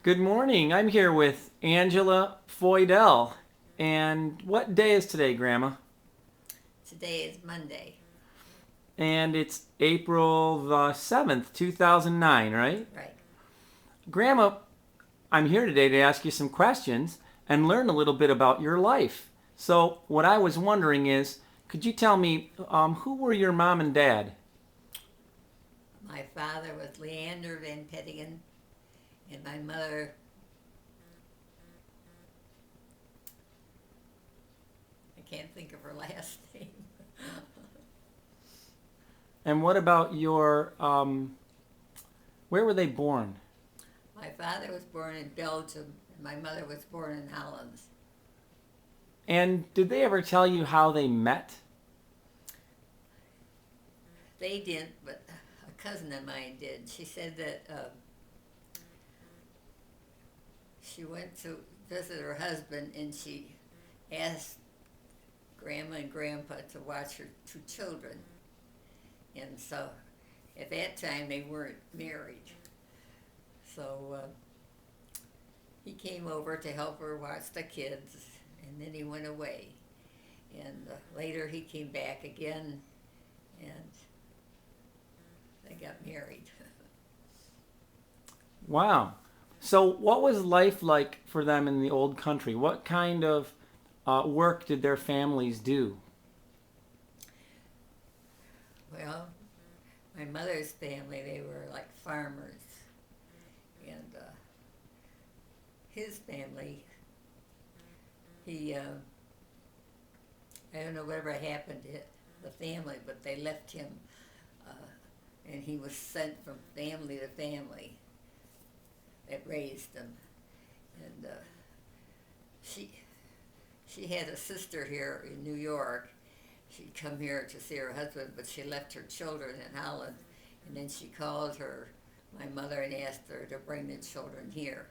Good morning. I'm here with Angela Foydel. And what day is today, Grandma? Today is Monday. And it's April the 7th, 2009, right? Right. Grandma, I'm here today to ask you some questions and learn a little bit about your life. So, what I was wondering is, could you tell me who were your mom and dad? My father was Leander Van Pettingen, and my mother, I can't think of her last name. And what about where were they born? My father was born in Belgium, and my mother was born in Holland. And did they ever tell you how they met? They didn't, but a cousin of mine did. She said that she went to visit her husband, and she asked Grandma and Grandpa to watch her two children. And so at that time, they weren't married. So he came over to help her watch the kids, and then he went away. And later he came back again, and they got married. Wow. So, what was life like for them in the old country? What kind of work did their families do? Well, my mother's family, they were like farmers, and his family, he, I don't know whatever happened to the family, but they left him, uh, and he was sent from family to family that raised him. And she she had a sister here in New York. She'd come here to see her husband, but she left her children in Holland. And then she called my mother, and asked her to bring the children here.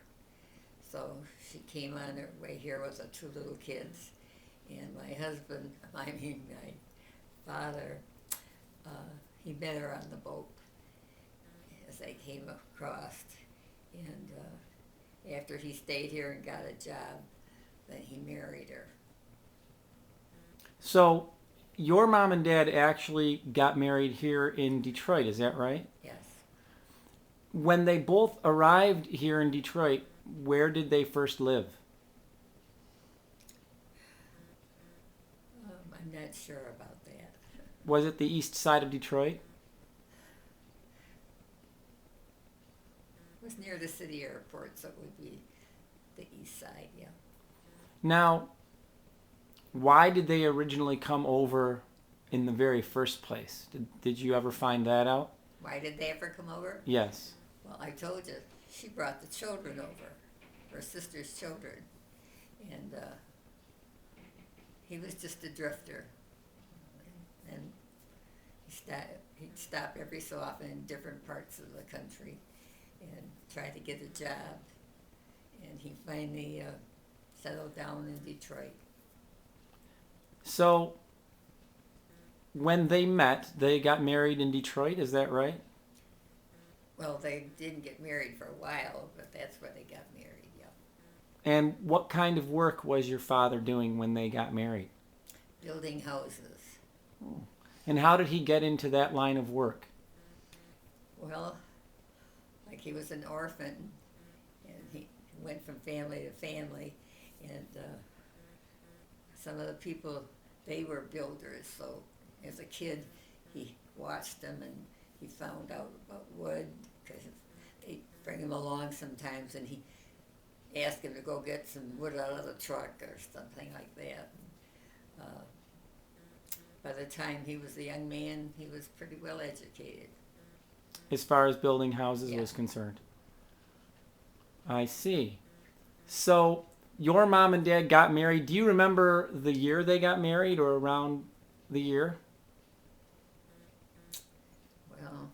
So she came on her way here with the two little kids. And my husband, my father, uh, he met her on the boat as they came across. And after he stayed here and got a job, then he married her. So, your mom and dad actually got married here in Detroit, is that right? Yes. When they both arrived here in Detroit, where did they first live? I'm not sure about that. Was it the east side of Detroit? It was near the city airport, so it would be the east side, yeah. Now, why did they originally come over in the very first place? Did you ever find that out? Why did they ever come over? Yes. Well, I told you, she brought the children over, her sister's children. And he was just a drifter. And he'd stop every so often in different parts of the country and try to get a job. And he finally settled down in Detroit. So, when they met, they got married in Detroit, is that right? Well, they didn't get married for a while, but that's where they got married, yeah. And what kind of work was your father doing when they got married? Building houses. And how did he get into that line of work? Well, like he was an orphan, and he went from family to family, and some of the people, they were builders, so as a kid, he watched them, and he found out about wood, because they'd bring him along sometimes, and he asked him to go get some wood out of the truck or something like that. Uh, by the time he was a young man, he was pretty well educated. As far as building houses Yeah. was concerned. I see. So, your mom and dad got married. Do you remember the year they got married or around the year? Well,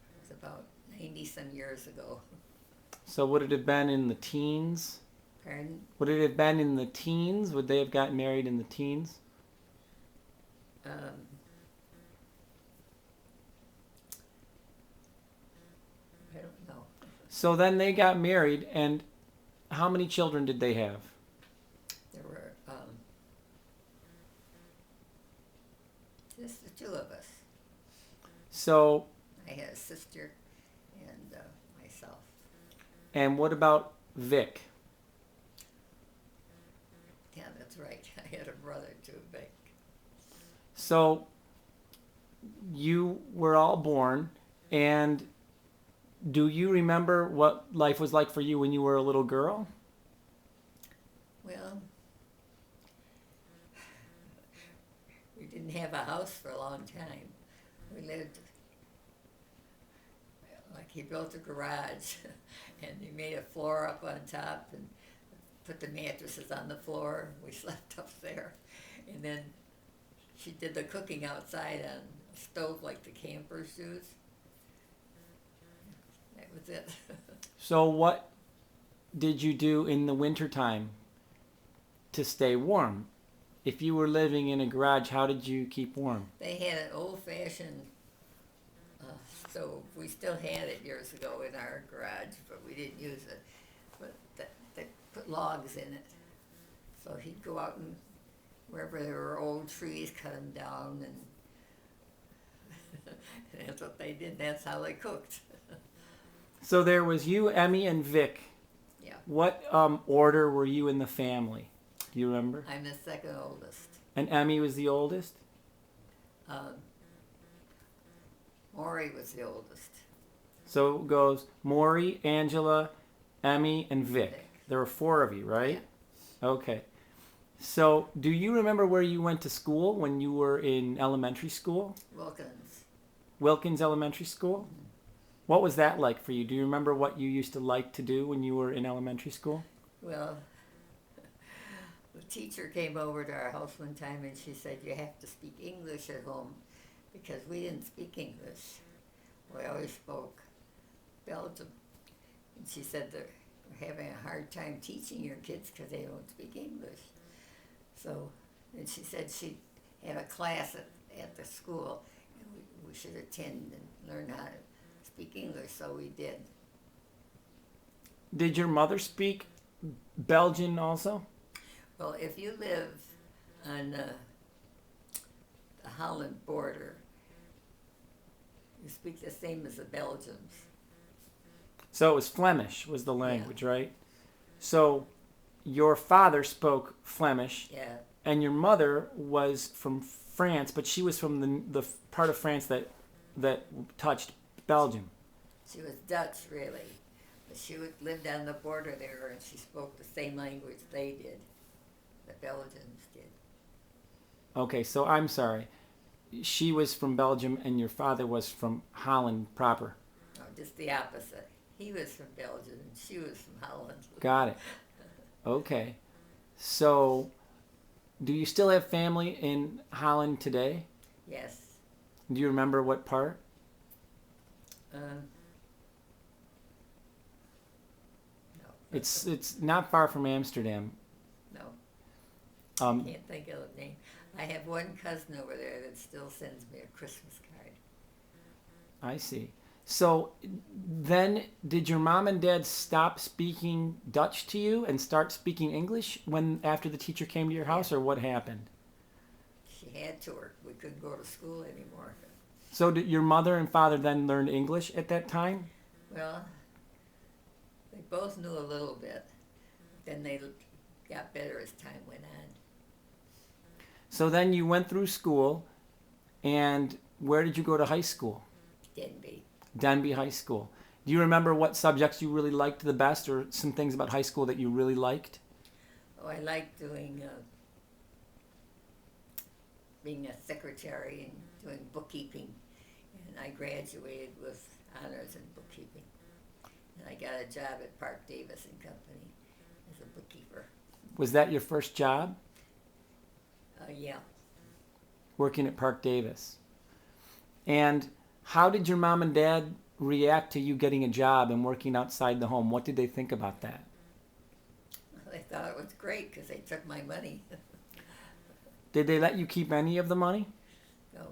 it was about 90 some years ago. So, would it have been in the teens? Pardon? Would it have been in the teens? Would they have gotten married in the teens? Um, I don't know. So then they got married, and how many children did they have? There were just the two of us. So, I had a sister and myself. and what about Vic? Yeah, that's right. I had a brother too, Vic. So you were all born, and do you remember what life was like for you when you were a little girl? Well, we didn't have a house for a long time. We lived, like he built a garage and he made a floor up on top and put the mattresses on the floor. We slept up there. And then she did the cooking outside on a stove like the campers use. That was it. So what did you do in the wintertime to stay warm? If you were living in a garage, how did you keep warm? They had an old-fashioned stove. We still had it years ago in our garage, but we didn't use it. But they put logs in it. So he'd go out and wherever there were old trees, cut them down, and that's what they did. That's how they cooked. So there was you, Emmy, and Vic. Yeah, What order were you in the family? Do you remember? I'm the second oldest. And Emmy was the oldest? Maury was the oldest. So it goes Maury, Angela, Emmy, and Vic. Vic. There were four of you, right? Okay. So do you remember where you went to school when you were in elementary school? Wilkins. Wilkins Elementary School? What was that like for you? Do you remember what you used to like to do when you were in elementary school? Well, the teacher came over to our house one time and she said, you have to speak English at home because we didn't speak English. We always spoke Belgium. And she said they're having a hard time teaching your kids because they don't speak English. So, and she said she had a class at the school and we should attend and learn how to speak English, so we did. Did your mother speak Belgian also? Well, if you live on the Holland border, you speak the same as the Belgians. So it was Flemish was the language, right? So your father spoke Flemish, Yeah, and your mother was from France, but she was from the part of France that touched Belgium. she was Dutch, really. But she lived on the border there, and she spoke the same language they did. The Belgians did. Okay, so I'm sorry. She was from Belgium, and your father was from Holland proper. No, just the opposite. He was from Belgium, and she was from Holland. Got it. Okay. So, do you still have family in Holland today? Yes. Do you remember what part? No. It's not far from Amsterdam. No. Can't think of the name. I have one cousin over there that still sends me a Christmas card. I see. So then, did your mom and dad stop speaking Dutch to you and start speaking English after the teacher came to your house, or what happened? She had to work. We couldn't go to school anymore. So did your mother and father then learn English at that time? Well, they both knew a little bit. Then they got better as time went on. So then you went through school, and where did you go to high school? Denby. Denby High School. Do you remember what subjects you really liked the best, or some things about high school that you really liked? Oh, I liked doing, being a secretary and doing bookkeeping. And I graduated with honors in bookkeeping. And I got a job at Park Davis and Company as a bookkeeper. Was that your first job, Yeah. working at Park Davis? And how did your mom and dad react to you getting a job and working outside the home? What did they think about that? They thought it was great because they took my money. Did they let you keep any of the money? No.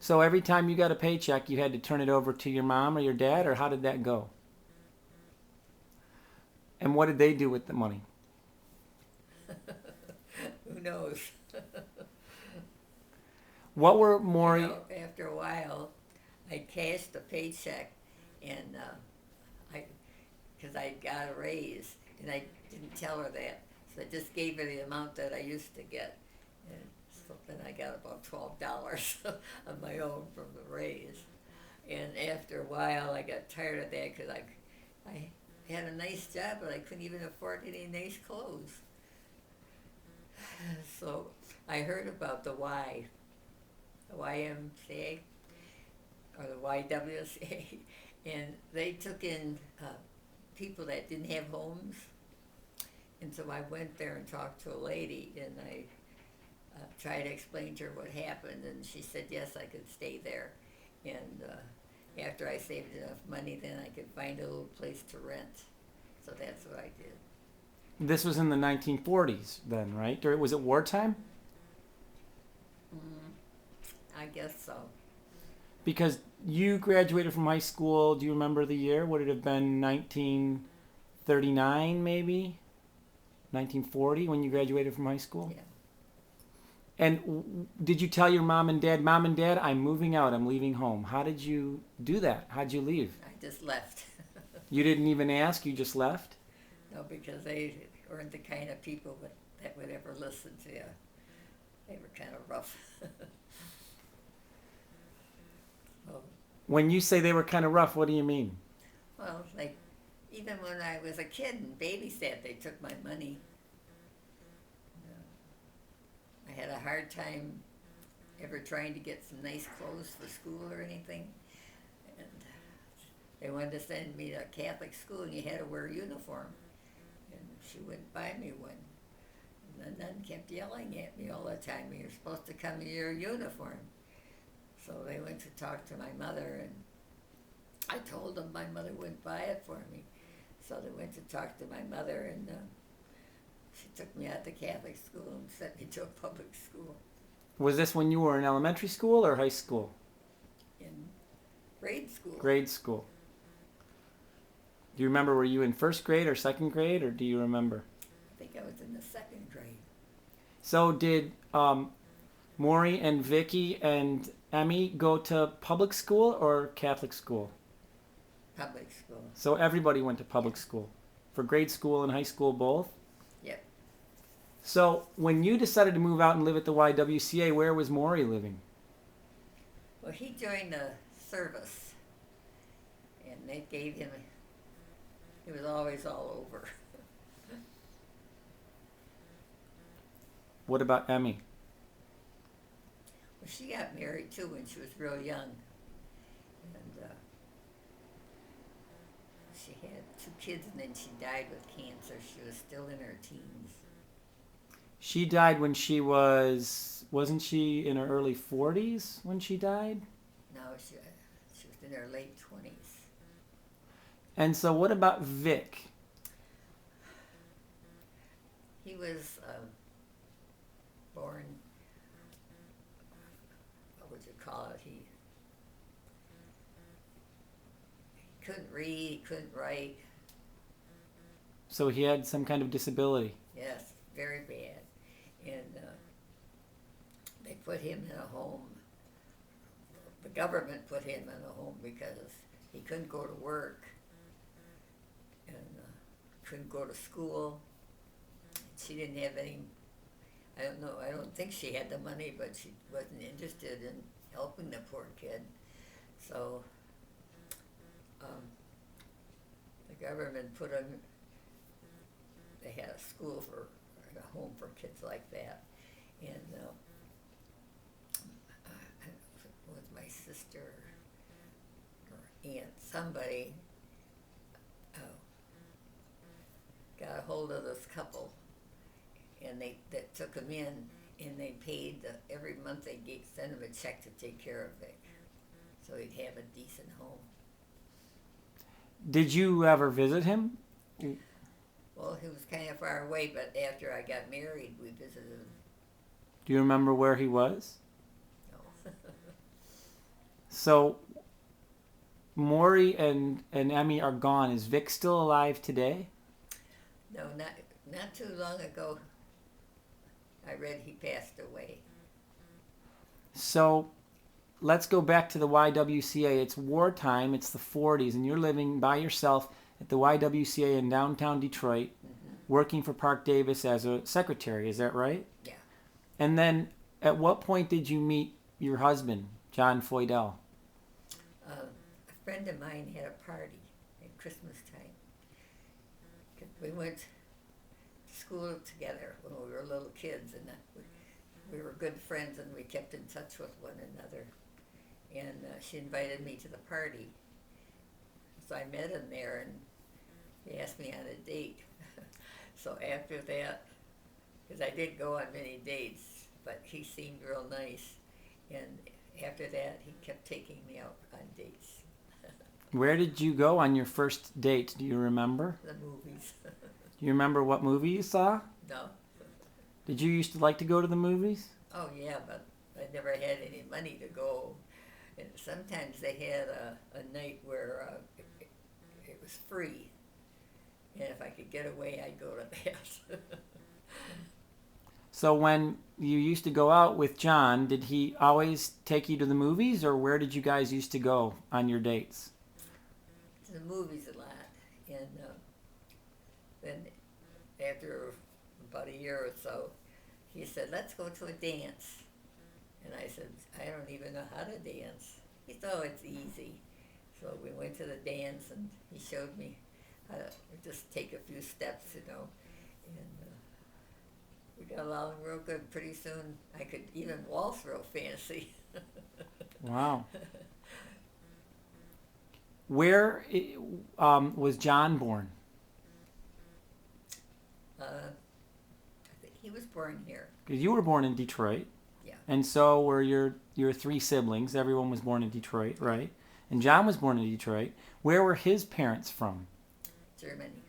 So every time you got a paycheck, you had to turn it over to your mom or your dad, or how did that go? And what did they do with the money? Who knows? What were Maury? After a while, I cashed the paycheck, and because I got a raise, and I didn't tell her that, so I just gave her the amount that I used to get, and so then I got about $12 of my own from the raise. And after a while, I got tired of that because I had a nice job, but I couldn't even afford any nice clothes. So I heard about the YMCA, or the YWCA, and they took in people that didn't have homes. And so I went there and talked to a lady, and I tried to explain to her what happened, and she said yes, I could stay there. And after I saved enough money, then I could find a little place to rent. So that's what I did. This was in the 1940s then, right? Or was it wartime? I guess so. Because you graduated from high school, do you remember the year? Would it have been 1939 maybe? 1940 when you graduated from high school? Yeah. And did you tell your mom and dad, Mom and Dad, I'm moving out, I'm leaving home? How did you do that? How'd you leave? I just left. You didn't even ask, you just left? No, because they weren't the kind of people that would ever listen to you. They were kind of rough. Well, When you say they were kind of rough, what do you mean? well, like, even when I was a kid and babysat, they took my money. I had a hard time ever trying to get some nice clothes for school or anything. And they wanted to send me to Catholic school, and you had to wear a uniform. And she wouldn't buy me one. And the nun kept yelling at me all the time, you're supposed to come in your uniform. So they went to talk to my mother, and I told them my mother wouldn't buy it for me. So they went to talk to my mother, and she took me out to Catholic school and sent me to a public school Was this when you were in elementary school or high school? in grade school. Grade school. Do you remember, were you in first grade or second grade, or do you remember? I think I was in the second grade. So did Maury and Vicky and Emmy go to public school or Catholic school? Public school. So everybody went to public school. For grade school and high school both? Yep. So when you decided to move out and live at the YWCA, where was Maury living? Well, he joined the service, and they gave him, he was always all over. What about Emmy? Well, she got married too when she was real young. And she had 2 kids, and then she died with cancer. She was still in her teens. She died when she wasn't she in her early 40s when she died? No, she was in her late 20s. And so what about Vic? He was born, what would you call it? He couldn't read, he couldn't write. So he had some kind of disability. Yes, very bad. And they put him in a home. The government put him in a home because he couldn't go to work and couldn't go to school. She didn't have any, I don't know, I don't think she had the money, but she wasn't interested in helping the poor kid. So the government put him, they had a school for, a home for kids like that. And with my sister or aunt, somebody got a hold of this couple, and they took him in, and they paid every month they sent him a check to take care of Vic, so he'd have a decent home. Did you ever visit him? Well, he was kind of far away, but after I got married, we visited him. Do you remember where he was? No. So Maury and Emmy are gone. Is Vic still alive today? No, not too long ago. I read he passed away. So let's go back to the YWCA. It's wartime, it's the 40s, and you're living by yourself at the YWCA in downtown Detroit, working for Park Davis as a secretary. Is that right? Yeah. And then at what point did you meet your husband, John Foydel? A friend of mine had a party at Christmas time. 'Cause we went to school together when we were little kids, and we were good friends, and we kept in touch with one another. And she invited me to the party. So I met him there, and he asked me on a date. So after that, because I did go on many dates, but he seemed real nice. And after that, he kept taking me out on dates. Where did you go on your first date? Do you remember? The movies. Do you remember what movie you saw? No. Did you used to like to go to the movies? Oh yeah, but I never had any money to go. And sometimes they had a night where it was free. And if I could get away, I'd go to that. So when you used to go out with John, did he always take you to the movies, or where did you guys used to go on your dates? To the movies a lot. And then after about a year or so, he said, let's go to a dance. And I said, I don't even know how to dance. He said, oh, it's easy. So we went to the dance, and he showed me how to just take a few steps, And we got along real good. Pretty soon I could even waltz real fancy. Wow. Where was John born? I think he was born here. Because you were born in Detroit. Yeah. And so were your three siblings. Everyone was born in Detroit, right? And John was born in Detroit. Where were his parents from? Germany.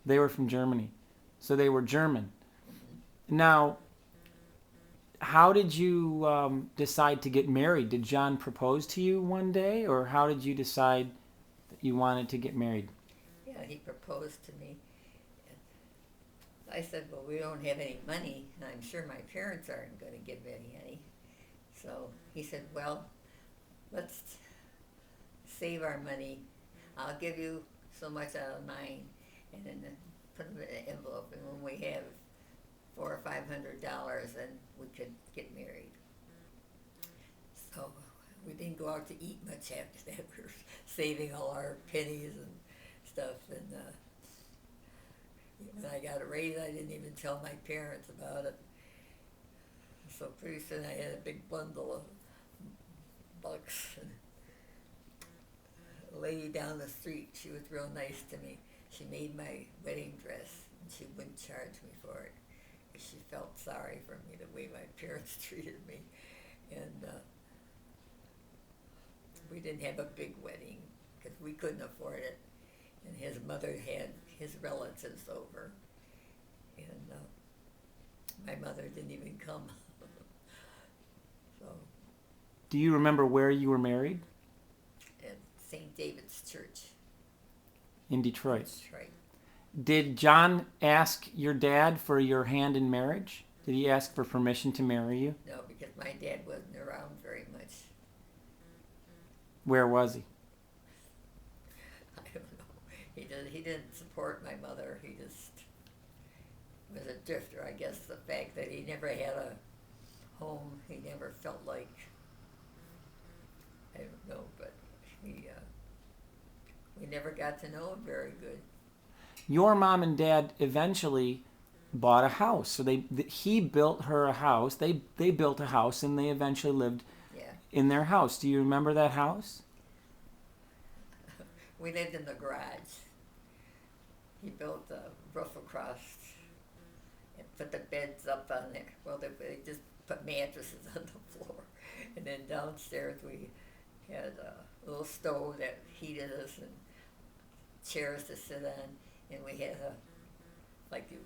They were from Germany. So they were German. Now, how did you decide to get married? Did John propose to you one day, or how did you decide that you wanted to get married? Yeah, he proposed to me. I said, well, we don't have any money, and I'm sure my parents aren't going to give me any. So he said, well, let's save our money. I'll give you so much out of mine, and then put them in an envelope, and when we have $400 or $500, then we could get married. So we didn't go out to eat much after that. We were saving all our pennies and stuff, and when I got a raise, I didn't even tell my parents about it. So pretty soon I had a big bundle of bucks. And a lady down the street, she was real nice to me. She made my wedding dress, and she wouldn't charge me for it. She felt sorry for me the way my parents treated me. And we didn't have a big wedding because we couldn't afford it. And his mother had his relatives over. And my mother didn't even come. So. Do you remember where you were married? At St. David's Church. In Detroit. Detroit. Did John ask your dad for your hand in marriage? Did he ask for permission to marry you? No, because my dad wasn't around very much. Where was he? I don't know. He didn't support my mother. He just was a drifter. I guess the fact that he never had a home, he never felt like, I don't know, but we never got to know him very good. Your mom and dad eventually bought a house. So he built her a house. They built a house, and they eventually lived in their house. Do you remember that house? We lived in the garage. He built a roof across and put the beds up on there. Well, they just put mattresses on the floor. And then downstairs we had a little stove that heated us and chairs to sit on. And we had like you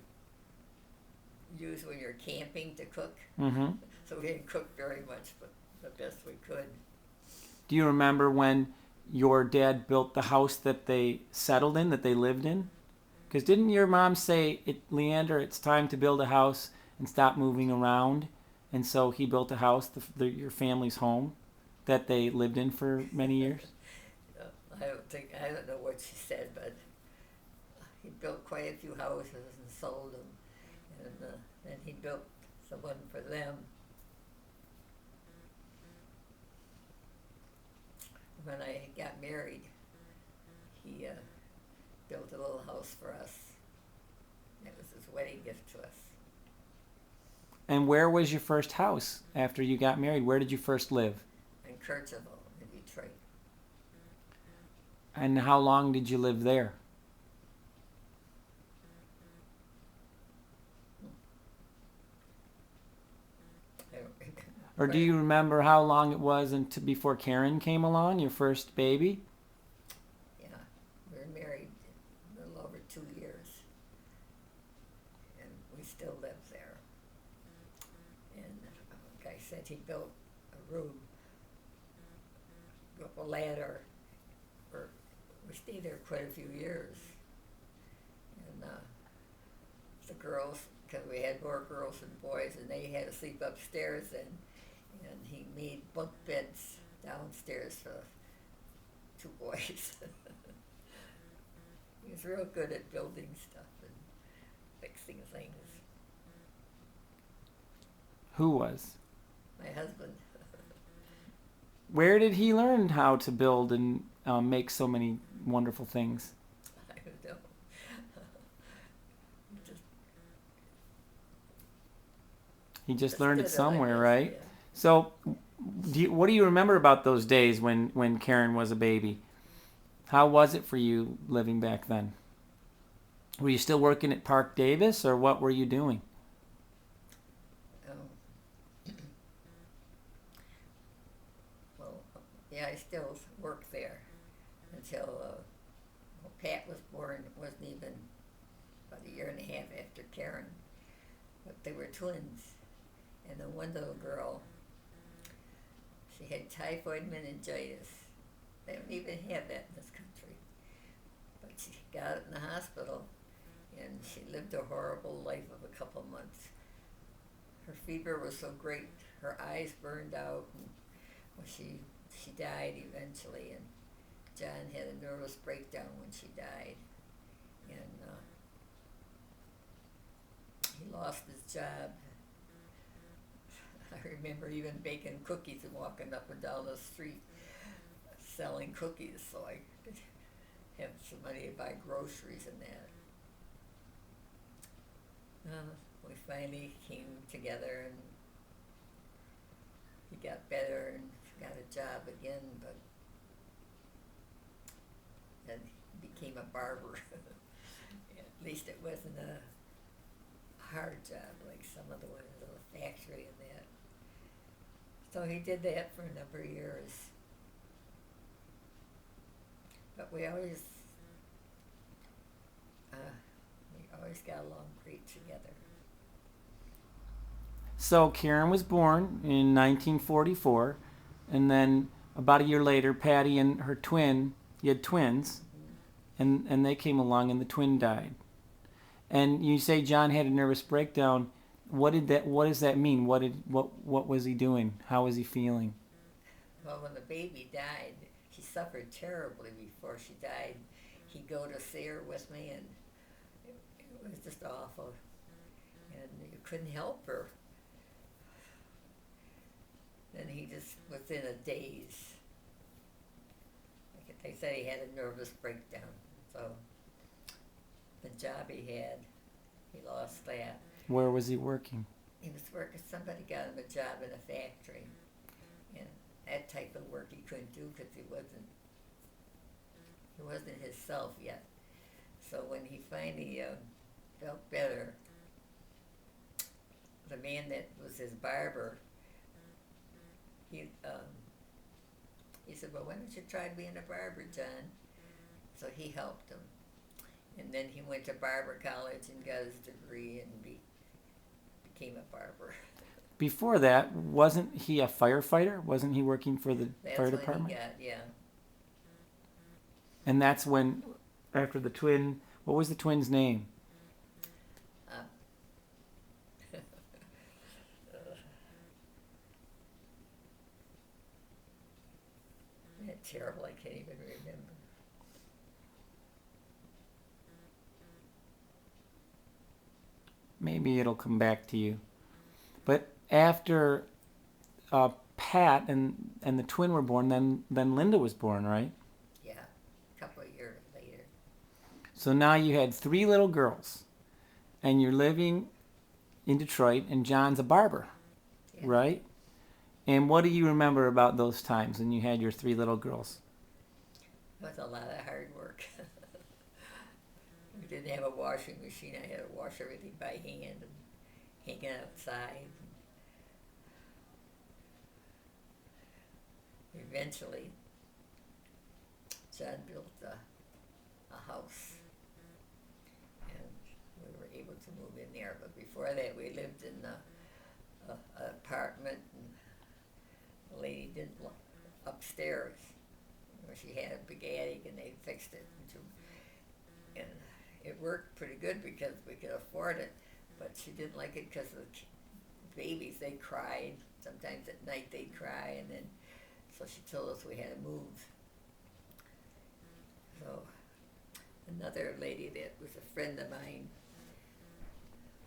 use when you're camping to cook. Mm-hmm. So we didn't cook very much, but the best we could. Do you remember when your dad built the house that they settled in, that they lived in? Because didn't your mom say, Leander, it's time to build a house and stop moving around? And so he built a house, your family's home, that they lived in for many years? I don't know what she said, but he built quite a few houses and sold them. And then he built the one for them. When I got married, he built a little house for us. It was his wedding gift to us. And where was your first house after you got married? Where did you first live? In Kirchville, in Detroit. And how long did you live there? I don't remember. Or do you remember how long it was before Karen came along, your first baby? Yeah, we were married a little over 2 years, and we still live there. And like I said, he built a room, built a ladder. We stayed there quite a few years, and the girls, because we had more girls than boys, and they had to sleep upstairs, and he made bunk beds downstairs for 2 boys. He was real good at building stuff and fixing things. Who was? My husband. Where did he learn how to build and make so many wonderful things? I don't know. He just learned it did somewhere, guess, right? yeah. So, what do you remember about those days when Karen was a baby? How was it for you living back then? Were you still working at Park Davis, or what were you doing? Well, yeah, I still worked there until Pat was born. It wasn't even about a year and a half after Karen, but they were twins. And the one little girl, she had typhoid meningitis. They don't even have that in this country. But she got it in the hospital, and she lived a horrible life of a couple months. Her fever was so great, her eyes burned out, and well, she died eventually. And John had a nervous breakdown when she died, and he lost his job. I remember even baking cookies and walking up and down the street selling cookies so I could have some money to buy groceries and that. We finally came together, and he got better and got a job again, but then he became a barber. At least it wasn't a hard job like some of the ones in the factory and that. So he did that for a number of years. But we always got along great together. So Karen was born in 1944, and then about a year later, Patty and her twin, you had twins, and they came along, and the twin died. And you say John had a nervous breakdown. What does that mean? What was he doing? How was he feeling? Well, when the baby died, she suffered terribly before she died. He'd go to see her with me, and it was just awful. And you couldn't help her. Then he just was in a daze. Like they said, he had a nervous breakdown. So the job he had, he lost that. Where was he working? He was working, somebody got him a job in a factory. And that type of work he couldn't do because he wasn't himself yet. So when he finally felt better, the man that was his barber, he said, well, why don't you try being a barber, John? So he helped him. And then he went to barber college and got his degree and became a barber. Before that, wasn't he a firefighter? Wasn't he working for the fire department? That's what he got, yeah. And that's when, after the twin What was the twins' name? Uh, That's terrible. I can't even remember. Maybe it'll come back to you. But after Pat and the twin were born, then Linda was born, right? Yeah, a couple of years later. So now you had 3 little girls, and you're living in Detroit, and John's a barber, Yeah. right? And what do you remember about those times when you had your 3 little girls? It was a lot of hard work. We didn't have a washing machine. I had to wash everything by hand and hang it outside. Eventually, John built a house, and we were able to move in there. But before that, we lived in an apartment, and the lady didn't upstairs. You know, she had a big attic, and they fixed it and it worked pretty good because we could afford it. But she didn't like it because of the babies. They cried. Sometimes at night they'd cry, and then so she told us we had to move. So another lady that was a friend of mine,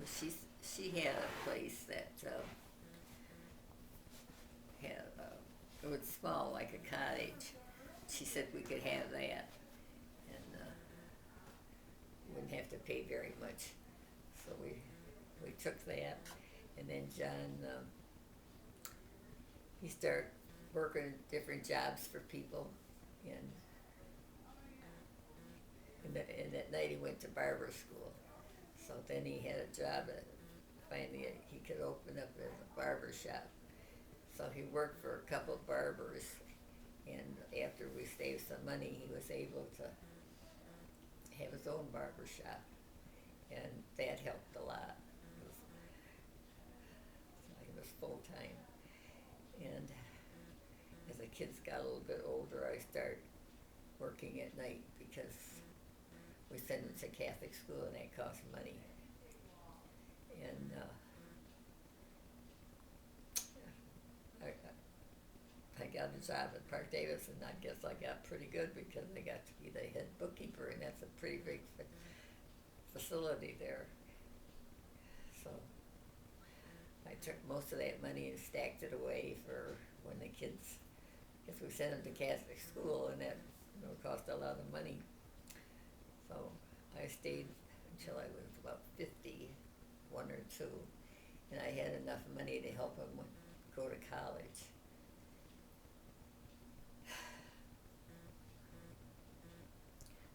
she had a place that had it was small, like a cottage. She said we could have that, and wouldn't have to pay very much. So we took that, and then John he started working different jobs for people, and that night he went to barber school. So then he had a job at finally he could open up a barber shop. So he worked for a couple of barbers, and after we saved some money, he was able to have his own barber shop, and that helped a lot. He was full time, and as the kids got a little bit older, I started working at night because we sent them to Catholic school, and that cost money. And I got a job at Park Davis, and I guess I got pretty good because I got to be the head bookkeeper, and that's a pretty big facility there. So I took most of that money and stacked it away for when the kids, because we sent them to Catholic school, and that cost a lot of money. So I stayed until I was about 51 or 2, and I had enough money to help them go to college.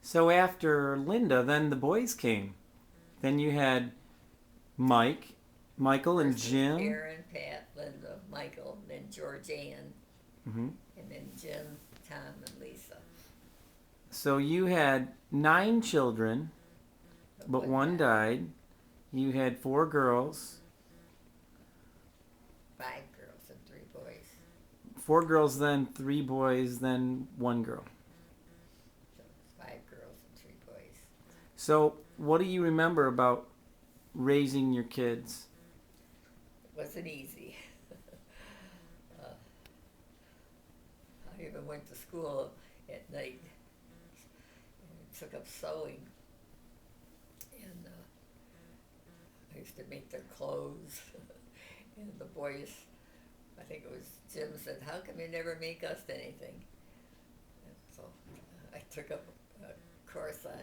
So after Linda, then the boys came. Then you had Michael, and First Jim. Aaron, Pat, Linda, Michael, then Georgianne, Mm-hmm. and then Jim, Tom, and Lisa. So you had 9 children, but one died. You had 4 girls. 5 girls and 3 boys. 4 girls, then 3 boys, then 1 girl. So it's 5 girls and 3 boys. So what do you remember about raising your kids? It wasn't easy. I even went to school at night and took up sewing. And I used to make their clothes. And the boys, I think it was Jim, said, "How come you never make us anything?" And so I took up a course on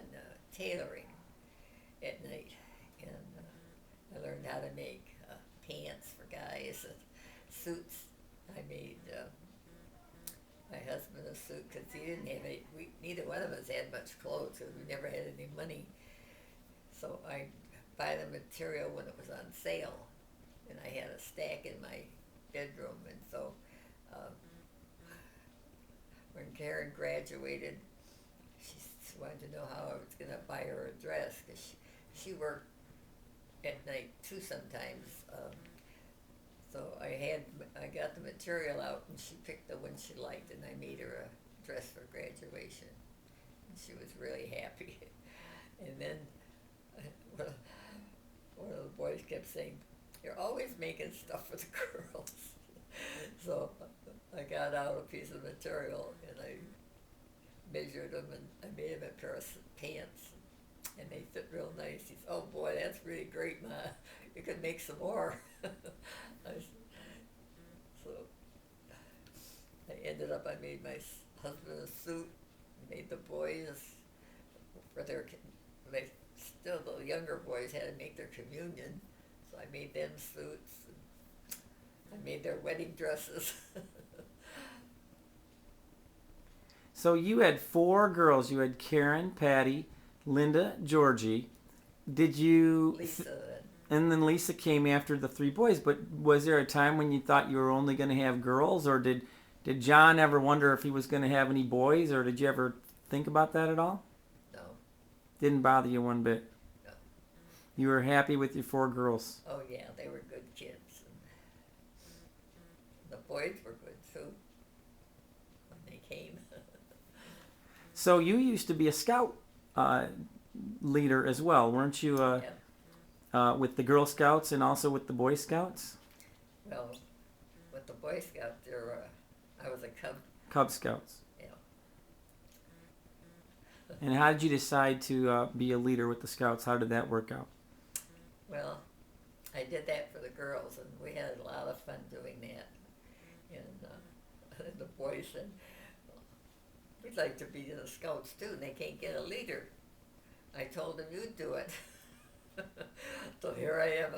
tailoring at night. And I learned how to make pants for guys and suits. I made my husband a suit because he didn't have any, neither one of us had much clothes because we never had any money. So I buy the material when it was on sale, and I had a stack in my bedroom. And so when Karen graduated, she wanted to know how I was going to buy her a dress because she worked at night too sometimes. So I got the material out, and she picked the one she liked, and I made her a dress for graduation. And she was really happy. And then saying, "You're always making stuff for the girls." So I got out a piece of material and I measured them and I made him a pair of pants and they fit real nice. He said, "Oh boy, that's really great, Ma. You could make some more." So I ended up, I made my husband a suit, made the boys for their, they still, the younger boys had to make their communion, so I made them suits. And I made their wedding dresses. So you had 4 girls. You had Karen, Patty, Linda, Georgie. Did you... Lisa. And then Lisa came after the 3 boys. But was there a time when you thought you were only going to have girls? Or did John ever wonder if he was going to have any boys? Or did you ever think about that at all? No. Didn't bother you one bit? No. You were happy with your 4 girls? Oh yeah, they were good kids. And the boys were good too when they came. So you used to be a scout leader as well, weren't you? Yeah. With the Girl Scouts and also with the Boy Scouts? Well, with the Boy Scouts, I was a Cub. Cub Scouts. Yeah. And how did you decide to be a leader with the Scouts? How did that work out? Well, I did that for the girls, and we had a lot of fun doing that. And the boys said, "We'd like to be in the Scouts too, and they can't get a leader." I told them, "You'd do it." So here I am.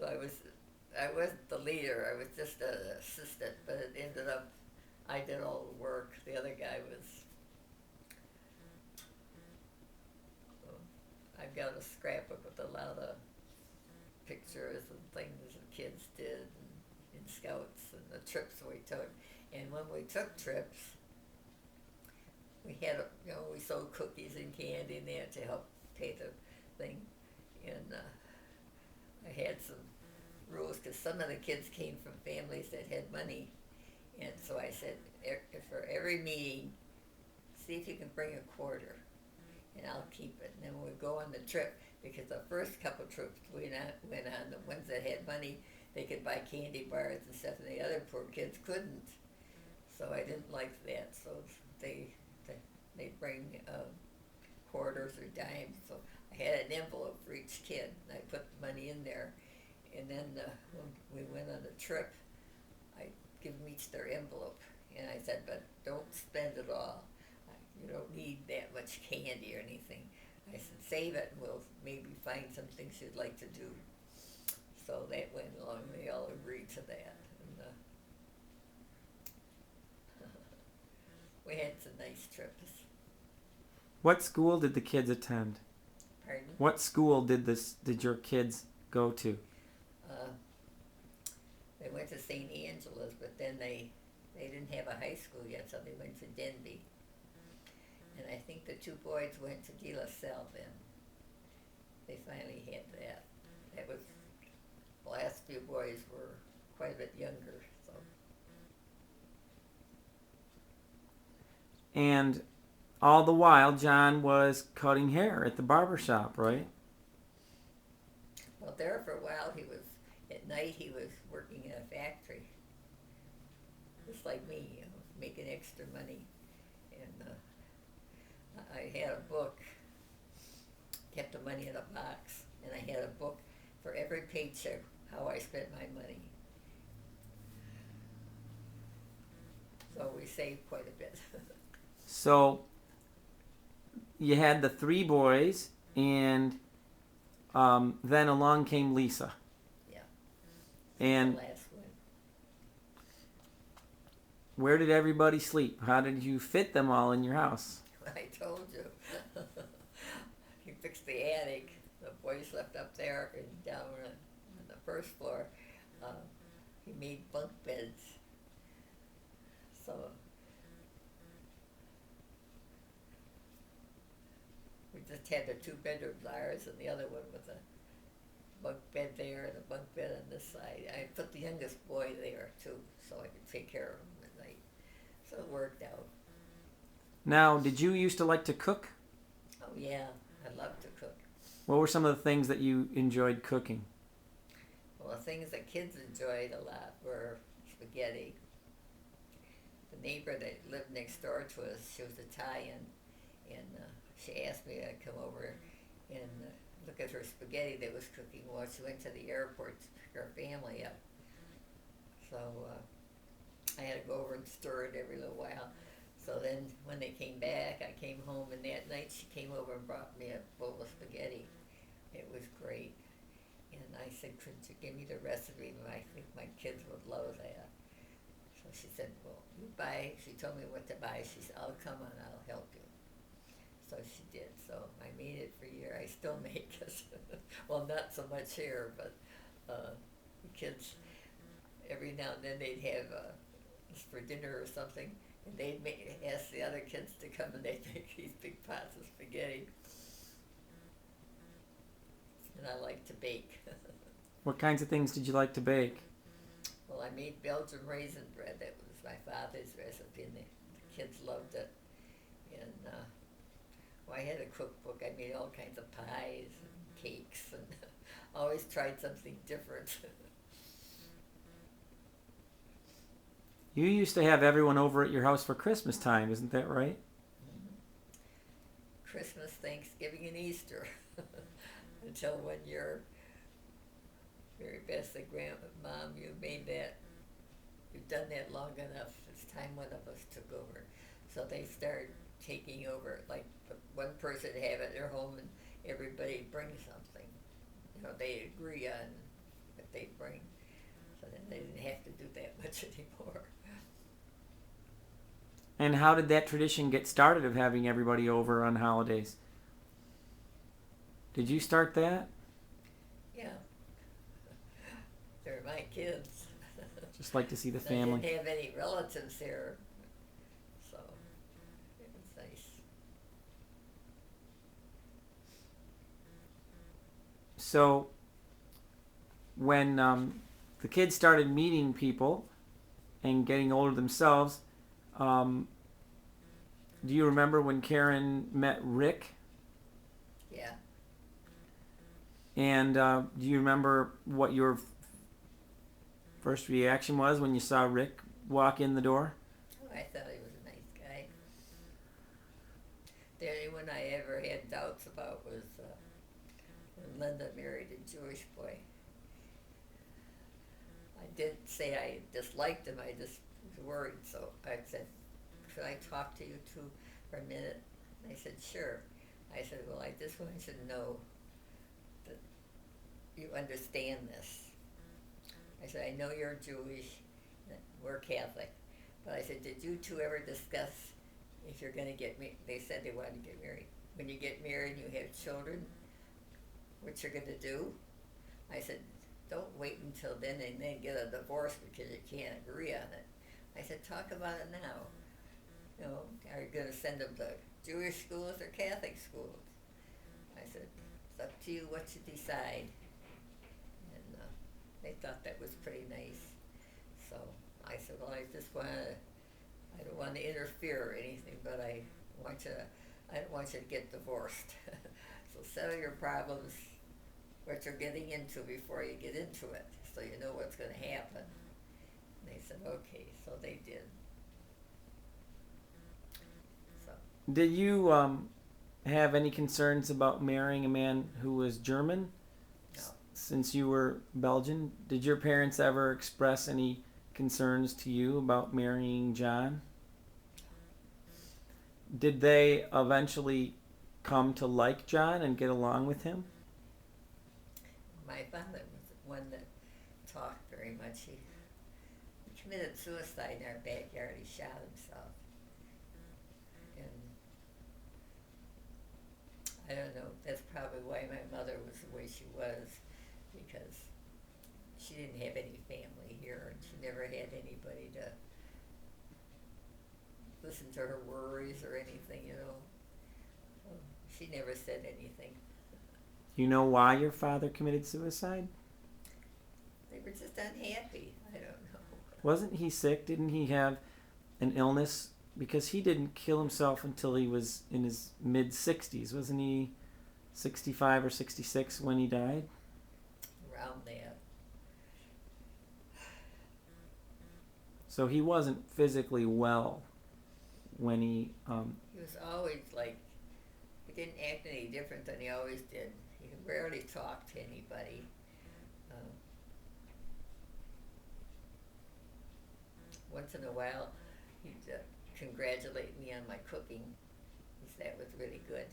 I wasn't the leader. I was just an assistant, but it ended up I did all the work. The other guy was. So I've got a scrapbook with a lot of pictures and things the kids did in Scouts and the trips we took. And when we took trips, we had, we sold cookies and candy in there to help pay the thing. And I had some rules because some of the kids came from families that had money. And so I said, for every meeting, see if you can bring a quarter, and I'll keep it. And then when we go on the trip, because the first couple trips we went on, the ones that had money, they could buy candy bars and stuff, and the other poor kids couldn't. So I didn't like that. So they'd bring quarters or dimes. So I had an envelope for each kid, and I put the money in there. And then when we went on the trip, I give them each their envelope. And I said, "But don't spend it all. You don't need that much candy or anything." I said, "Save it, and we'll maybe find some things you'd like to do." So that went along. They all agreed to that. And we had some nice trips. What school did the kids attend? Pardon? What school did your kids go to? They went to St. Angela's, but then they didn't have a high school yet, so they went to Denby. And I think the 2 boys went to De La Salle then. They finally had that. That was, the last few boys were quite a bit younger. So. And all the while, John was cutting hair at the barber shop, right? Well, there for a while at night he was working in a factory. Just like me, making extra money. And I had a book, kept the money in a box, and I had a book for every paycheck, how I spent my money. So we saved quite a bit. So you had the 3 boys, and then along came Lisa. Yeah. And the last one. where did everybody sleep? How did you fit them all in your house? I told you. He fixed the attic. The boys slept up there and down on the first floor. He made bunk beds. So we just had the 2 bedrooms, ours, and the other one with a bunk bed there and a bunk bed on this side. I put the youngest boy there too, so I could take care of him at night. So it worked out. Now, did you used to like to cook? Oh yeah, I love to cook. What were some of the things that you enjoyed cooking? things that kids enjoyed a lot were spaghetti. The neighbor that lived next door to us, she was Italian, and she asked me to come over and look at her spaghetti that was cooking while she went to the airport to pick her family up. So I had to go over and stir it every little while. So then when they came back, I came home, and that night she came over and brought me a bowl of spaghetti. It was great. And I said, could you give me the recipe? I think my kids would love that. So she said, well, you buy. She told me what to buy. She said, I'll come and I'll help you. So she did. So I made it for a year. I still make it. Well, not so much here, but the kids, every now and then they'd have for dinner or something, and they'd ask the other kids to come, and they'd make these big pots of spaghetti. And I like to bake. What kinds of things did you like to bake? Well, I made Belgian raisin bread. That was my father's recipe, and the kids loved it. And well, I had a cookbook. I made all kinds of pies and cakes, and always tried something different. You used to have everyone over at your house for Christmas time, isn't that right? Christmas, Thanksgiving, and Easter. Until one year, Mary Beth said, Mom, you made that, you've done that long enough. It's time one of us took over. So they started taking over, like one person have it at their home and everybody brings something. You know, they agree on what they bring. So then they didn't have to do that much anymore. And how did that tradition get started of having everybody over on holidays? Did you start that? Yeah. They're my kids. Just like to see the I family. didn't have any relatives here, so it was nice. So when the kids started meeting people and getting older themselves, do you remember when Karen met Rick? Yeah. And do you remember what your first reaction was when you saw Rick walk in the door? Oh, I thought he was a nice guy. The only one I ever had doubts about was when Linda married a Jewish boy. I didn't say I disliked him, I just was worried, so I said, could I talk to you two for a minute? And they said, sure. I said, well, I just want you to know that you understand this. I said, I know you're Jewish, and we're Catholic, but I said, did you two ever discuss if you're going to get married? They said they wanted to get married. When you get married and you have children, what you're going to do? I said, don't wait until then and then get a divorce because you can't agree on it. I said, talk about it now. You know, are you going to send them to Jewish schools or Catholic schools? I said, it's up to you what you decide. And they thought that was pretty nice. So I said, well, I don't want to interfere or anything, but I don't want you to get divorced. So settle your problems, what you're getting into before you get into it, so you know what's going to happen. And they said, okay, so they did. So. Did you have any concerns about marrying a man who was German? No. Since you were Belgian, did your parents ever express any concerns to you about marrying John? Did they eventually come to like John and get along with him? My father was the one that talked very much. He committed suicide in our backyard. He shot himself. And I don't know, that's probably why my mother was the way she was, because she didn't have any family here, and she never had anybody to listen to her worries or anything, you know. She never said anything. You know why your father committed suicide? They were just unhappy. I don't know. Wasn't he sick? Didn't he have an illness? Because he didn't kill himself until he was in his mid-60s. Wasn't he 65 or 66 when he died? Around that. So he wasn't physically well when he. He was always like, he didn't act any different than he always did. He rarely talked to anybody. Uh, Once in a while, he'd congratulate me on my cooking. He said that was really good.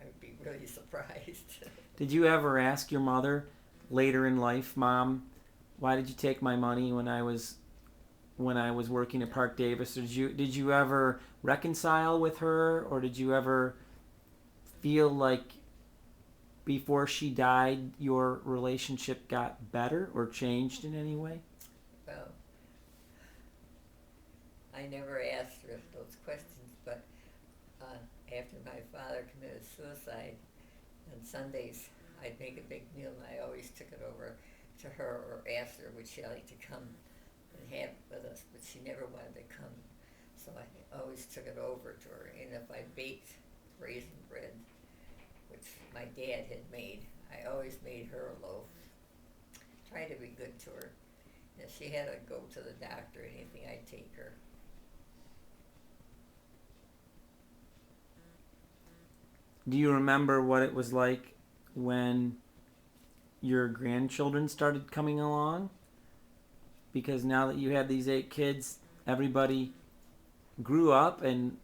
I would be really surprised. Did you ever ask your mother later in life, Mom, why did you take my money when I was working at Park Davis? Or did you ever reconcile with her, or did you ever feel like before she died your relationship got better or changed in any way? Well, I never asked her those questions, but after my father committed suicide, on Sundays I'd make a big meal and I always took it over to her or asked her would she like to come and have it with us, but she never wanted to come. So I always took it over to her, and if I baked raisin bread, which my dad had made, I always made her a loaf. Try to be good to her. And if she had to go to the doctor or anything, I'd take her. Do you remember what it was like when your grandchildren started coming along? Because now that you had these 8 kids, everybody grew up and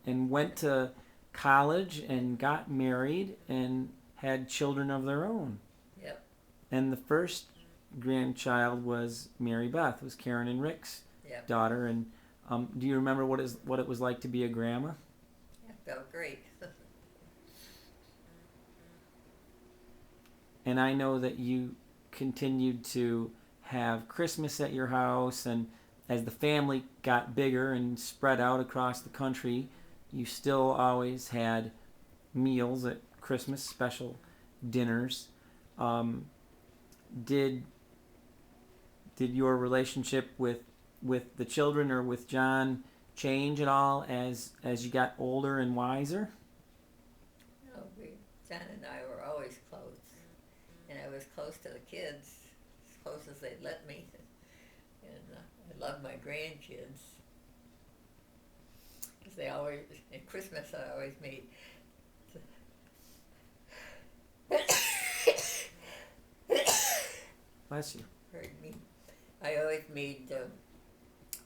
went to college and got married and had children of their own. Yep. And the first grandchild was Mary Beth, was Karen and Rick's Yep. daughter. And do you remember what it was like to be a grandma? Yeah, felt great. And I know that you continued to have Christmas at your house, and as the family got bigger and spread out across the country, you still always had meals at Christmas, special dinners. Did your relationship with the children or with John change at all as you got older and wiser? No, John and I were always close. And I was close to the kids, as close as they'd let me. And I loved my grandkids. Because they always, at Christmas I always made, Bless you. pardon me, I always made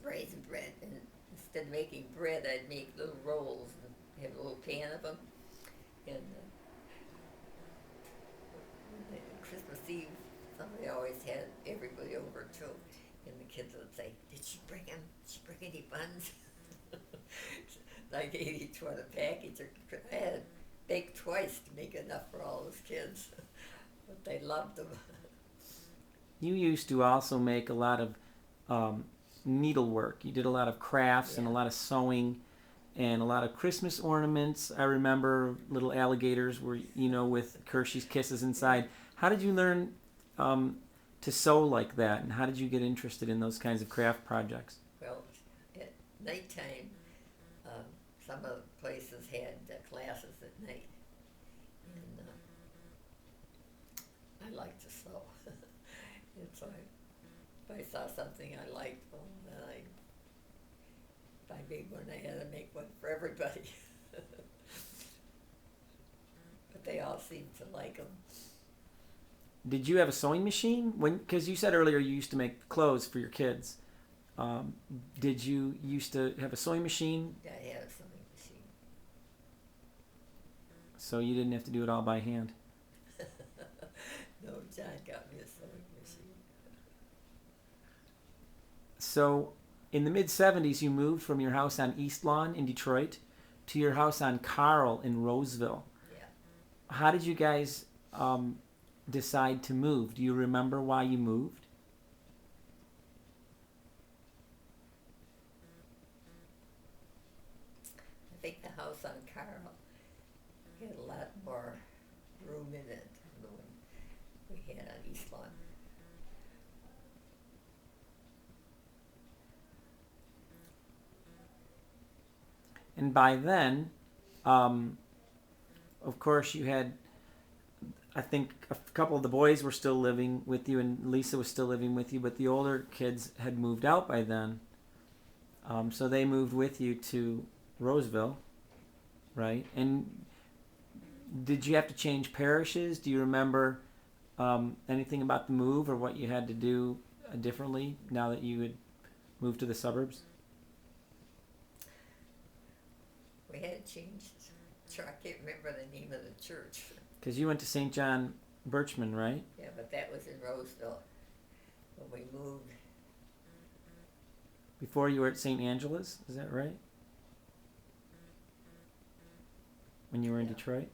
raisin bread. And instead of making bread, I'd make little rolls and have a little pan of them. And Christmas Eve, somebody always had everybody over too, and the kids would say, "Did she bring him? Did she bring any buns?" I gave each one a package. I had to bake twice to make enough for all those kids, but they loved them. You used to also make a lot of needlework. You did a lot of crafts and a lot of sewing and a lot of Christmas ornaments. I remember little alligators were, with Hershey's Kisses inside. How did you learn to sew like that, and how did you get interested in those kinds of craft projects? Well, at nighttime, some of the places had classes at night, and I liked to sew. And so if I saw something I liked, well, then if I made one, I had to make one for everybody. But they all seemed to like them. Did you have a sewing machine? Because you said earlier you used to make clothes for your kids. Did you used to have a sewing machine? Yeah, I had a sewing machine. So you didn't have to do it all by hand. No, John got me a sewing machine. So in the mid-'70s, you moved from your house on East Lawn in Detroit to your house on Carl in Roseville. Yeah. How did you guys decide to move? Do you remember why you moved? I think the house on Carl had a lot more room in it than the one we had on East Lawn. And by then, of course, you had I think a couple of the boys were still living with you, and Lisa was still living with you, but the older kids had moved out by then. So they moved with you to Roseville, right? And did you have to change parishes? Do you remember anything about the move or what you had to do differently now that you had moved to the suburbs? We had changed. I can't remember the name of the church. Because you went to St. John Birchman, right? Yeah, but that was in Roseville when we moved. Before you were at St. Angela's, is that right? When you were in Yeah. Detroit?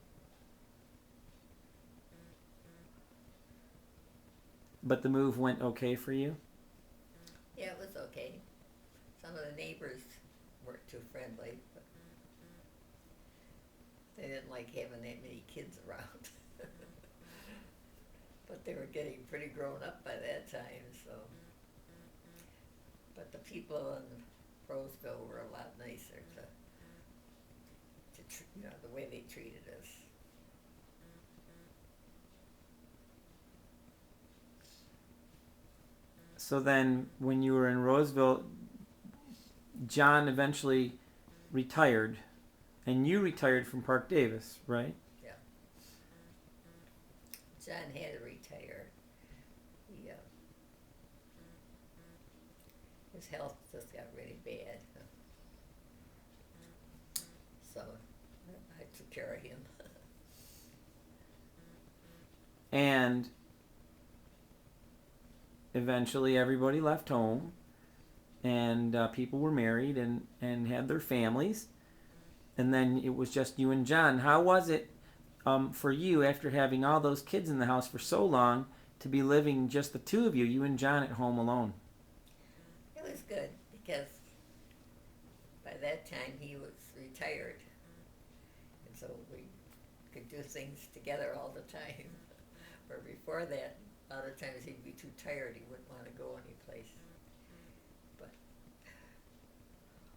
But the move went okay for you? Yeah, it was okay. Some of the neighbors weren't too friendly, but they didn't like having that many kids around. But they were getting pretty grown up by that time, so. But the people in Roseville were a lot nicer the way they treated us. So then, when you were in Roseville, John eventually retired, and you retired from Park Davis, right? Yeah. John had to retire. He, his health just got really bad. So I took care of him. And eventually everybody left home, and people were married and had their families, and then it was just you and John. How was it for you, after having all those kids in the house for so long, to be living just the two of you, you and John, at home alone? It was good because by that time he was retired, and so we could do things together all the time. Where before that, a lot of times he'd be too tired, he wouldn't want to go anyplace. But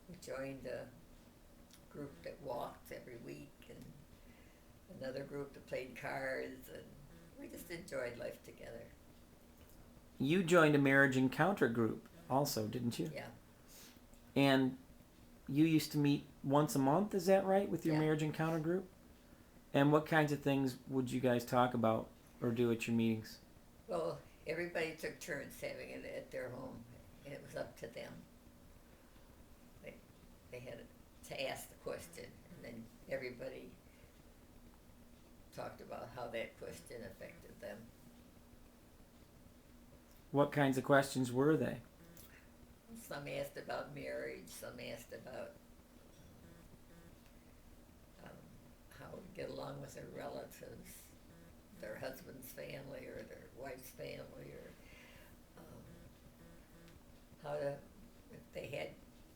we joined a group that walked every week, and another group that played cards, and we just enjoyed life together. You joined a marriage encounter group also, didn't you? Yeah. And you used to meet once a month, is that right, with your Yeah. marriage encounter group? And what kinds of things would you guys talk about or do at your meetings? Well, everybody took turns having it at their home, and it was up to them. They had to ask the question, and then everybody talked about how that question affected them. What kinds of questions were they? Some asked about marriage, some asked about how to get along with their relatives, their husband's family or their wife's family, or how to, if they had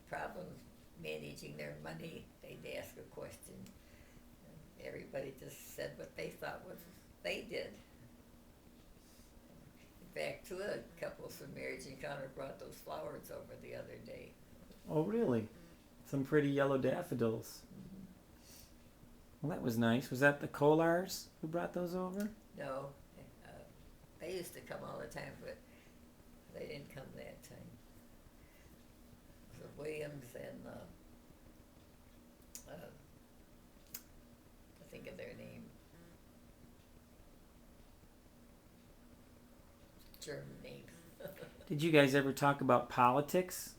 problems managing their money, they'd ask a question. And everybody just said what they thought was they did. In fact, two of the couples from Marriage Encounter brought those flowers over the other day. Oh, really? Some pretty yellow daffodils. Well, that was nice. Was that the Kolars who brought those over? No, they used to come all the time, but they didn't come that time. So Williams and I think of their name. German name. Did you guys ever talk about politics?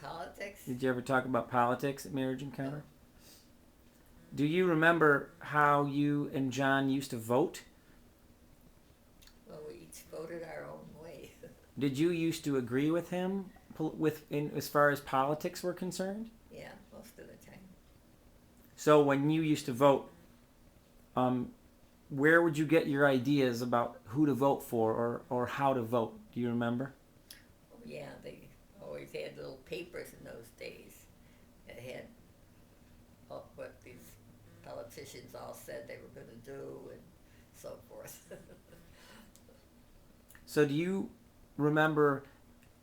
Politics? Did you ever talk about politics at Marriage Encounter? No. Do you remember how you and John used to vote? Well, we each voted our own way. Did you used to agree with him as far as politics were concerned? Yeah, most of the time. So when you used to vote, where would you get your ideas about who to vote for or how to vote? Do you remember? Oh, yeah, they always had little papers in those days that had what these politicians all said they were going to do and so forth. So do you remember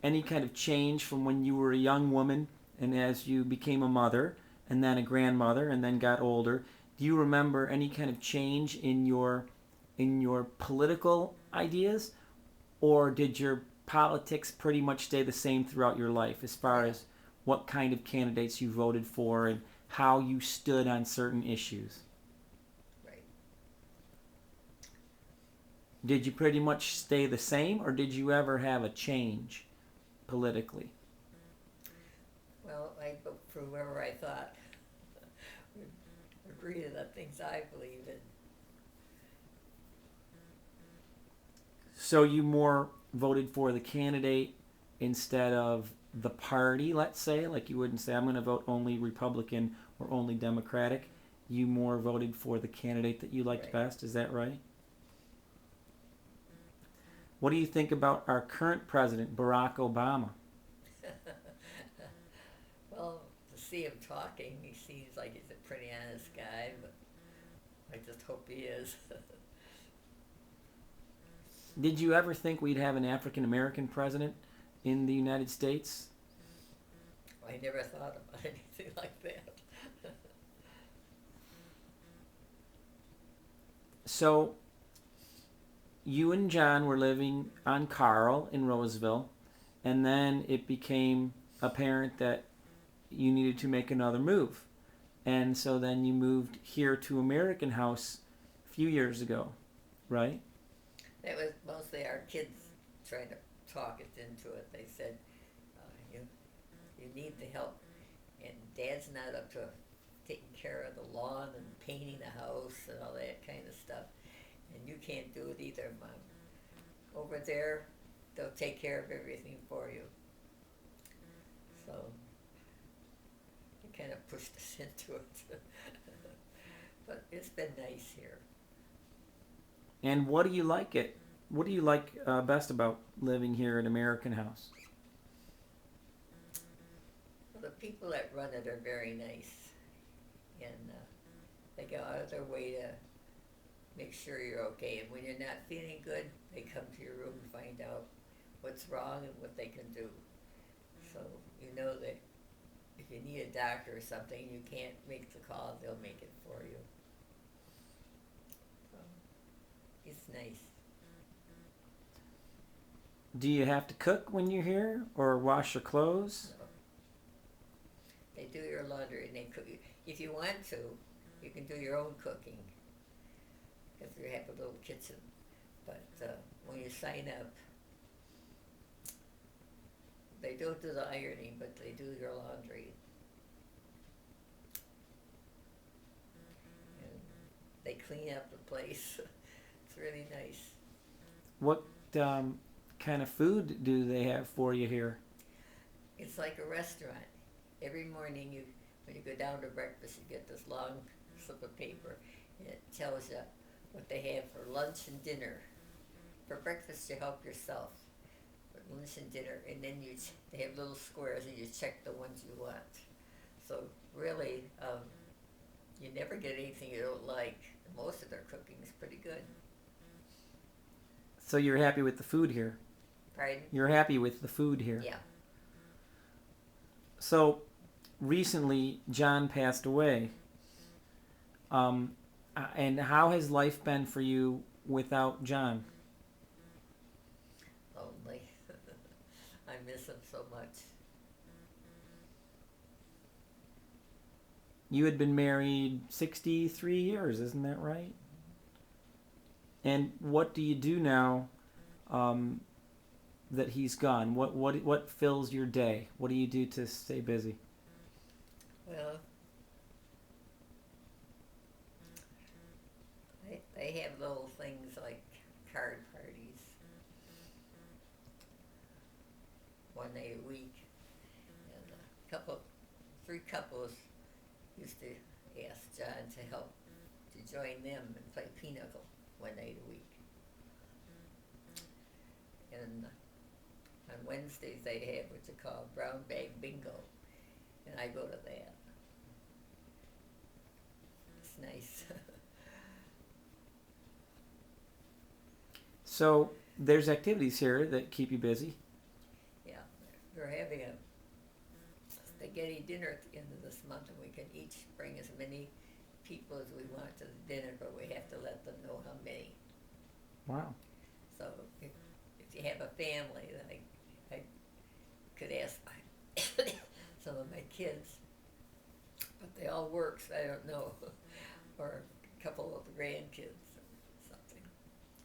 any kind of change from when you were a young woman and as you became a mother and then a grandmother and then got older? Do you remember any kind of change in your political ideas, or did your politics pretty much stay the same throughout your life as far as what kind of candidates you voted for and how you stood on certain issues? Right. Did you pretty much stay the same, or did you ever have a change politically? Well, I vote for whoever I thought would agree to the things I believe in. So you more voted for the candidate instead of the party, let's say? Like you wouldn't say, I'm going to vote only Republican or only Democratic. You more voted for the candidate that you liked Right. best. Is that right? What do you think about our current president, Barack Obama? Well, to see him talking, he seems like he's a pretty honest guy, but I just hope he is. Did you ever think we'd have an African American president in the United States? I never thought about anything like that. So, you and John were living on Carl in Roseville, and then it became apparent that you needed to make another move. And so then you moved here to American House a few years ago, right? That was mostly our kids trying to talk us into it. They said, you need the help, and Dad's not up to taking care of the lawn and painting the house and all that kind of stuff, and you can't do it either, Mom. Over there, they'll take care of everything for you. So it kind of pushed us into it. But it's been nice here. And what do you like it? What do you like best about living here at American House? Well, the people that run it are very nice, and they go out of their way to make sure you're okay. And when you're not feeling good, they come to your room and find out what's wrong and what they can do. So you know that if you need a doctor or something, you can't make the call, they'll make it for you. So it's nice. Do you have to cook when you're here or wash your clothes? So they do your laundry and they cook. If you want to, you can do your own cooking because you have a little kitchen. But when you sign up, they don't do the ironing, but they do your laundry. And they clean up the place. It's really nice. What kind of food do they have for you here? It's like a restaurant. Every morning, when you go down to breakfast, you get this long slip of paper, and it tells you what they have for lunch and dinner. For breakfast, you help yourself. For lunch and dinner, and then they have little squares, and you check the ones you want. So really, you never get anything you don't like. Most of their cooking is pretty good. So you're happy with the food here? Pardon? You're happy with the food here? Yeah. So recently, John passed away. And how has life been for you without John? Lonely. I miss him so much. You had been married 63 years, isn't that right? And what do you do now that he's gone? What fills your day? What do you do to stay busy? Well, they have little things like card parties one night a week, and three couples used to ask John to help to join them and play pinochle one night a week. And on Wednesdays they have what you call brown bag bingo, and I go to that. It's nice. So there's activities here that keep you busy. Yeah, we're having a spaghetti dinner at the end of this month, and we can each bring as many people as we want to the dinner, but we have to let them know how many. Wow. So if you have a family, then I could ask some of my kids, but they all work, so I don't know, or a couple of the grandkids or something.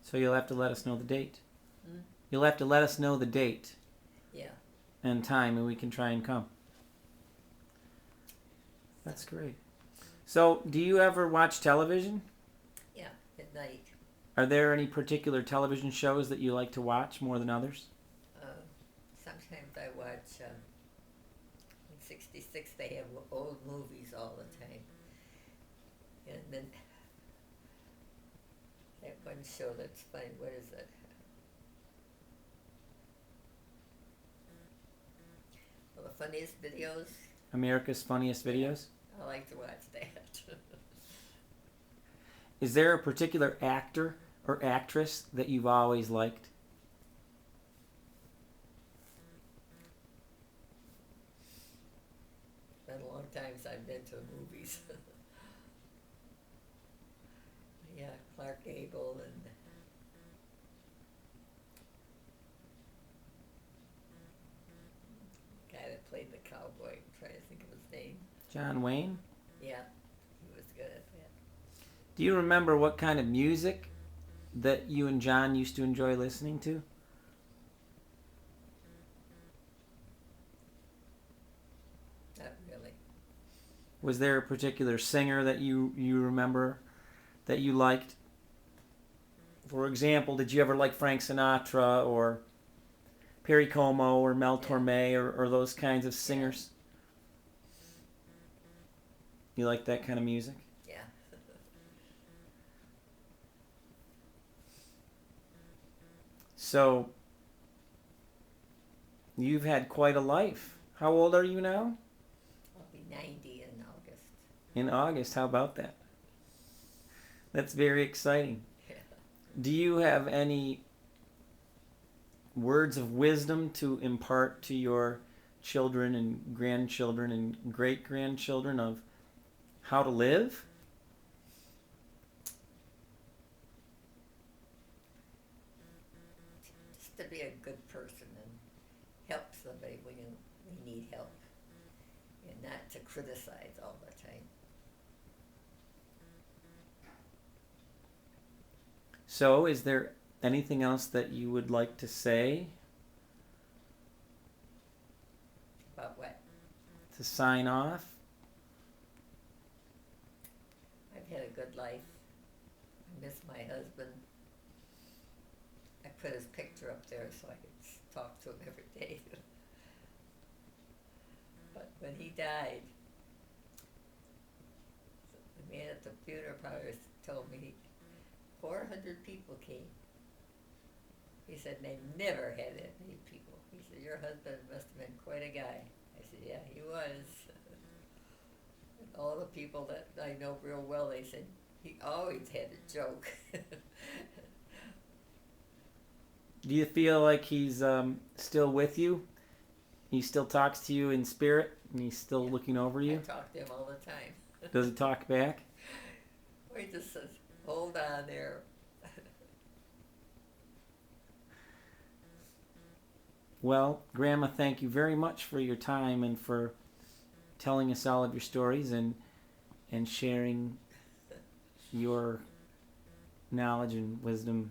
So you'll have to let us know the date. Hmm? You'll have to let us know the date Yeah. and time, and we can try and come. That's great. So, do you ever watch television? Yeah, at night. Are there any particular television shows that you like to watch more than others? Sometimes I watch, in 66 they have old movies all the time. And then that one show that's funny, what is it? Well, the funniest videos, America's Funniest Videos? I like to watch that. Is there a particular actor or actress that you've always liked? It's been a long time since I've been to movies. Yeah, Clark Gable and guy that played the cowboy. I'm trying to think of his name. John Wayne? Yeah, he was good at that. Do you remember what kind of music that you and John used to enjoy listening to? Not really. Was there a particular singer that you remember that you liked? For example, did you ever like Frank Sinatra or Perry Como or Mel Yeah. Torme or those kinds of singers? You like that kind of music? Yeah. So, you've had quite a life. How old are you now? I'll be 90 in August. In August, how about that? That's very exciting. Yeah. Do you have any words of wisdom to impart to your children and grandchildren and great-grandchildren of how to live? Just to be a good person and help somebody when they need help. And not to criticize all the time. So, is there anything else that you would like to say About what? to sign off? I've had a good life. I miss my husband. I put his picture up there so I could talk to him every day. But when he died, the man at the funeral parlor told me 400 people came. He said they never had that many people. He said, your husband must have been quite a guy. I said, yeah, he was. And all the people that I know real well, they said, he always had a joke. Do you feel like he's still with you? He still talks to you in spirit, and he's still Yeah. looking over I you? talk to him all the time. Does he talk back? He just says, hold on there. Well, Grandma, thank you very much for your time and for telling us all of your stories and sharing your knowledge and wisdom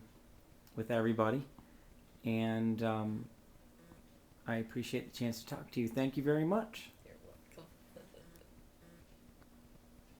with everybody. And I appreciate the chance to talk to you. Thank you very much.